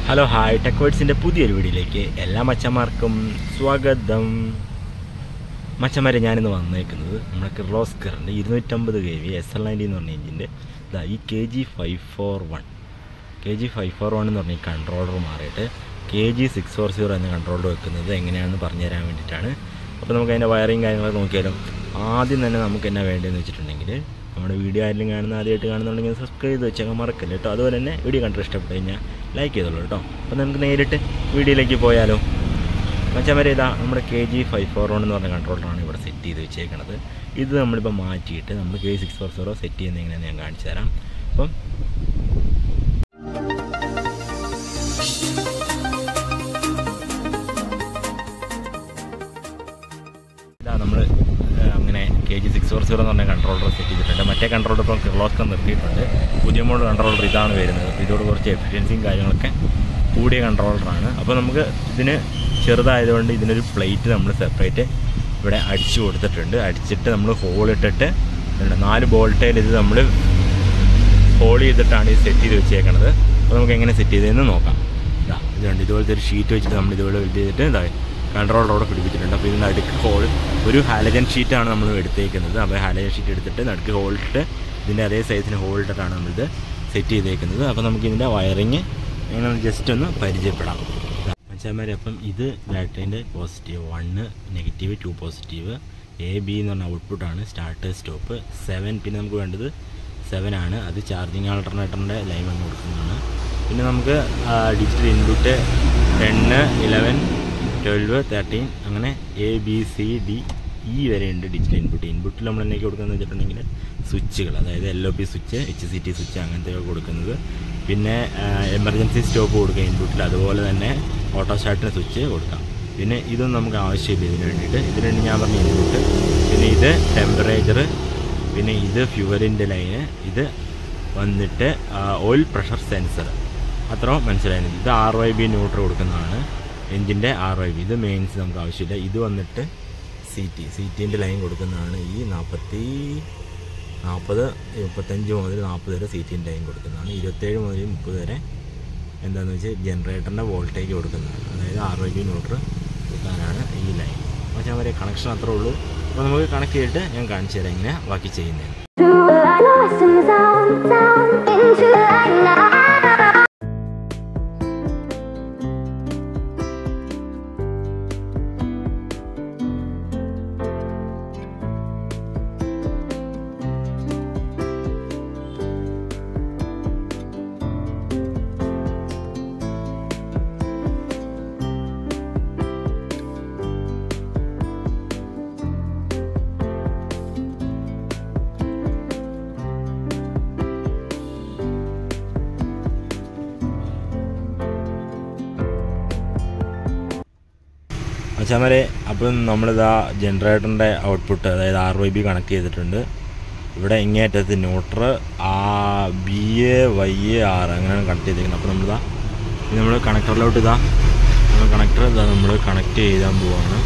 Hello hi tech വേർഡ്സിൻ്റെ പുതിയൊരു വീഡിയോയിലേക്ക് എല്ലാ മച്ചന്മാർക്കും സ്വാഗതം. മച്ചന്മാരെ ഞാനിന്ന് വന്നേക്കുന്നത് നമ്മുടെ കിർലോസ്കറിൻ്റെ 250 kV SL90 എന്ന് പറഞ്ഞ എഞ്ചിൻ്റെ ഈ KG541 എന്ന് പറഞ്ഞ ഈ കൺട്രോളർ മാറിയിട്ട് KG640 എന്ന കൺട്രോളർ വെക്കുന്നത് എങ്ങനെയാണെന്ന് പറഞ്ഞു തരാൻ വേണ്ടിയിട്ടാണ്. അപ്പോൾ നമുക്ക് അതിൻ്റെ വയറിങ് കാര്യങ്ങളൊക്കെ നോക്കിയാലും ആദ്യം തന്നെ നമുക്ക് എന്നാ വേണ്ടതെന്ന് വെച്ചിട്ടുണ്ടെങ്കിൽ നമ്മുടെ വീഡിയോ ആരെങ്കിലും ആദ്യമായിട്ട് കാണുന്നുണ്ടെങ്കിൽ സബ്സ്ക്രൈബ് ചെയ്ത് വെച്ചേക്കാൻ മറക്കല്ല കേട്ടോ. അതുപോലെ തന്നെ വീഡിയോ കണ്ടിട്ട് ഇഷ്ടപ്പെട്ട് കഴിഞ്ഞാൽ ലൈക്ക് ചെയ്തോളൂ കേട്ടോ. അപ്പോൾ നമുക്ക് നേരിട്ട് വീഡിയോയിലേക്ക് പോയാലോ. മച്ചന്മാരെ ഇതാ നമ്മുടെ KG541 എന്ന് പറഞ്ഞ കൺട്രോളറാണ് ഇവിടെ സെറ്റ് ചെയ്ത് വെച്ചേക്കണത്. ഇത് നമ്മളിപ്പോൾ മാറ്റിയിട്ട് നമ്മൾ KG640 സെറ്റ് ചെയ്യുന്നത് എങ്ങനെയാണെന്ന് ഞാൻ കാണിച്ചു തരാം. അപ്പം ഇതാ നമ്മൾ അങ്ങനെ KG640 എന്ന് പറഞ്ഞ കൺട്രോളർ സെറ്റ് ചെയ്തിട്ടുണ്ട്. മറ്റേ കൺട്രോളർ ഇപ്പോൾ കിർലോസ്കർ നിർത്തിയിട്ടുണ്ട്. പുതിയ മോഡൽ കൺട്രോളർ ഇതാണ് വരുന്നത്. ഇതോട് കുറച്ച് എഫിഷ്യൻസിയും കാര്യങ്ങളൊക്കെ കൂടിയ കൺട്രോളറാണ്. അപ്പോൾ നമുക്ക് ഇതിന് ചെറുതായതുകൊണ്ട് ഇതിനൊരു പ്ലേറ്റ് നമ്മൾ സെപ്പറേറ്റ് ഇവിടെ അടിച്ചു കൊടുത്തിട്ടുണ്ട്. അടിച്ചിട്ട് നമ്മൾ ഹോളിട്ടിട്ട് 4 ബോൾട്ടേൽ ഇത് നമ്മൾ ഹോൾ ചെയ്തിട്ടാണ് ഇത് സെറ്റ് ചെയ്ത് വെച്ചേക്കണത്. അപ്പോൾ നമുക്ക് എങ്ങനെ സെറ്റ് ചെയ്തതെന്ന് നോക്കാം. ഇതുണ്ട്, ഇതുപോലത്തെ ഒരു ഷീറ്റ് വെച്ചിട്ട് നമ്മൾ ഇതുപോലെ വെൽഡ് ചെയ്തിട്ട് കൺട്രോളറോടെ പിടിപ്പിച്ചിട്ടുണ്ട്. അപ്പോൾ ഇതിന് നടുക്ക് ഹോൾ ഒരു ഹാലജൻ ഷീറ്റാണ് നമ്മൾ എടുത്തേക്കുന്നത്. അപ്പോൾ ഹാലജൻ ഷീറ്റ് എടുത്തിട്ട് നടുക്ക് ഹോളിട്ട് ഇതിൻ്റെ അതേ സൈസിന് ഹോളിട്ടിട്ടാണ് നമ്മളിത് സെറ്റ് ചെയ്തേക്കുന്നത്. അപ്പോൾ നമുക്കിതിൻ്റെ വയറിങ് എങ്ങനെ ജസ്റ്റ് ഒന്ന് പരിചയപ്പെടാം മച്ചാന്മാരെ. അപ്പം ഇത് ബാറ്ററീൻ്റെ പോസിറ്റീവ് 1, നെഗറ്റീവ് 2 പോസിറ്റീവ്, AB എന്ന് പറഞ്ഞ ഔട്ട്പുട്ടാണ്. Start stop 7. പിന്നെ നമുക്ക് വേണ്ടത് 7 ആണ്. അത് ചാർജിങ് ആൾട്ടർനേറ്ററിൻ്റെ ലൈൻ വന്ന് കൊടുക്കുന്നതാണ്. പിന്നെ നമുക്ക് ഡിജിറ്റൽ ഇൻപുട്ട് 10, 11, 12, 13 അങ്ങനെ ABCDE വരെയുണ്ട് ഡിജിറ്റൽ ഇൻപുട്ടിൽ നമ്മൾ എന്നൊക്കെ കൊടുക്കുന്നത് വെച്ചിട്ടുണ്ടെങ്കിൽ സ്വിച്ചുകൾ, അതായത് LOP സ്വിച്ച്, HCT സ്വിച്ച് അങ്ങനത്തെയൊക്കെ കൊടുക്കുന്നത്. പിന്നെ എമർജൻസി സ്റ്റോപ്പ് കൊടുക്കുക ഇൻപുട്ടിൽ, അതുപോലെ തന്നെ ഓട്ടോ സ്റ്റാർട്ടിന് സ്വിച്ച് കൊടുക്കാം. പിന്നെ ഇതൊന്നും നമുക്ക് ആവശ്യമില്ല ഇതിന് വേണ്ടിയിട്ട്. ഇതിന് വേണ്ടി ഞാൻ പറഞ്ഞ ഇൻപുട്ട്, പിന്നെ ഇത് ടെമ്പറേച്ചർ, പിന്നെ ഇത് ഫ്യൂവലിൻ്റെ ലൈന്, ഇത് വന്നിട്ട് ഓയിൽ പ്രഷർ സെൻസർ. അത്ര മനസ്സിലായത്. ഇത് RYB ന്യൂട്രൽ കൊടുക്കുന്നതാണ്, എഞ്ചിൻ്റെ RYB. ഇത് മെയിൻസ് നമുക്ക് ആവശ്യമില്ല. ഇത് വന്നിട്ട് CTൻ്റെ ലൈൻ കൊടുക്കുന്നതാണ്. ഈ 35 മുതൽ 40 വരെ CTൻ്റെ ലൈൻ കൊടുക്കുന്നതാണ്. 27 മുതൽ 30 വരെ എന്താണെന്ന് വെച്ചാൽ ജനറേറ്ററിൻ്റെ വോൾട്ടേജ് കൊടുക്കുന്നതാണ്. അതായത് RYB ന്യൂട്രൽ കൊടുക്കാനാണ് ഈ ലൈൻ. പക്ഷേ അവരെ കണക്ഷൻ അത്രേ ഉള്ളൂ. അപ്പോൾ നമുക്ക് കണക്ട് ചെയ്തിട്ട് ഞാൻ കാണിച്ചു തരാം എങ്ങനെയാണ് ബാക്കി ചെയ്യുന്നത്. മച്ചാന്മാരെ, അപ്പം നമ്മളിതാ ജനറേറ്ററിൻ്റെ ഔട്ട്പുട്ട്, അതായത് RYB കണക്ട് ചെയ്തിട്ടുണ്ട്. ഇവിടെ ഇങ്ങേറ്റത്ത് ന്യൂട്രൽ BA YA R അങ്ങനെയാണ് കണക്ട് ചെയ്തിരിക്കുന്നത്. അപ്പോൾ നമ്മൾ കണക്ടറിലോട്ട് നമ്മൾ കണക്ട് ചെയ്യാൻ പോവാണ്.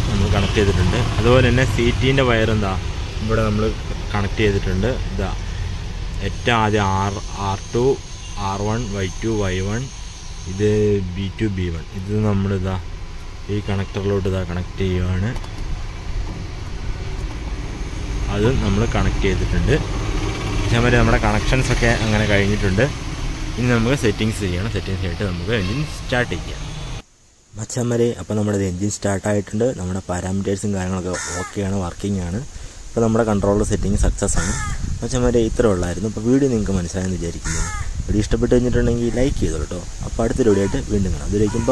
നമ്മൾ കണക്ട് ചെയ്തിട്ടുണ്ട്. അതുപോലെ തന്നെ CTൻ്റെ വയർ ഇവിടെ നമ്മൾ കണക്ട് ചെയ്തിട്ടുണ്ട്. ഏറ്റവും ആദ്യം R2, R1, Y2, Y1, ഇത് B2, B1. ഇത് നമ്മളിതാ ഈ കണക്ടറിലോട്ട് കണക്ട് ചെയ്യുവാണ്. അത് നമ്മൾ കണക്ട് ചെയ്തിട്ടുണ്ട്. പക്ഷേ നമ്മുടെ കണക്ഷൻസൊക്കെ അങ്ങനെ കഴിഞ്ഞിട്ടുണ്ട്. ഇനി നമുക്ക് സെറ്റിങ്സ് ചെയ്യണം. സെറ്റിങ്സ് ആയിട്ട് നമുക്ക് എൻജിൻ സ്റ്റാർട്ട് ചെയ്യാം മച്ചന്മാരെ. അപ്പോൾ നമ്മുടെ എൻജിൻ സ്റ്റാർട്ടായിട്ടുണ്ട്. നമ്മുടെ പാരാമീറ്റേഴ്സും കാര്യങ്ങളൊക്കെ ഓക്കെയാണ്, വർക്കിംഗ് ആണ്. അപ്പോൾ നമ്മുടെ കൺട്രോളർ സെറ്റിംഗ് സക്സസ് ആണ് മച്ചന്മാരെ. ഇത്ര ഉള്ളായിരുന്നു. അപ്പോൾ വീഡിയോ നിങ്ങൾക്ക് മനസ്സിലായെന്ന് വിചാരിക്കുന്നു. വീഡിയോ ഇഷ്ടപ്പെട്ട് കഴിഞ്ഞിട്ടുണ്ടെങ്കിൽ ലൈക്ക് ചെയ്തോ കേട്ടോ. അപ്പോൾ അടുത്തൊരു വീഡിയോ ആയിട്ട് വീണ്ടും കാണാം. അതിലേക്കും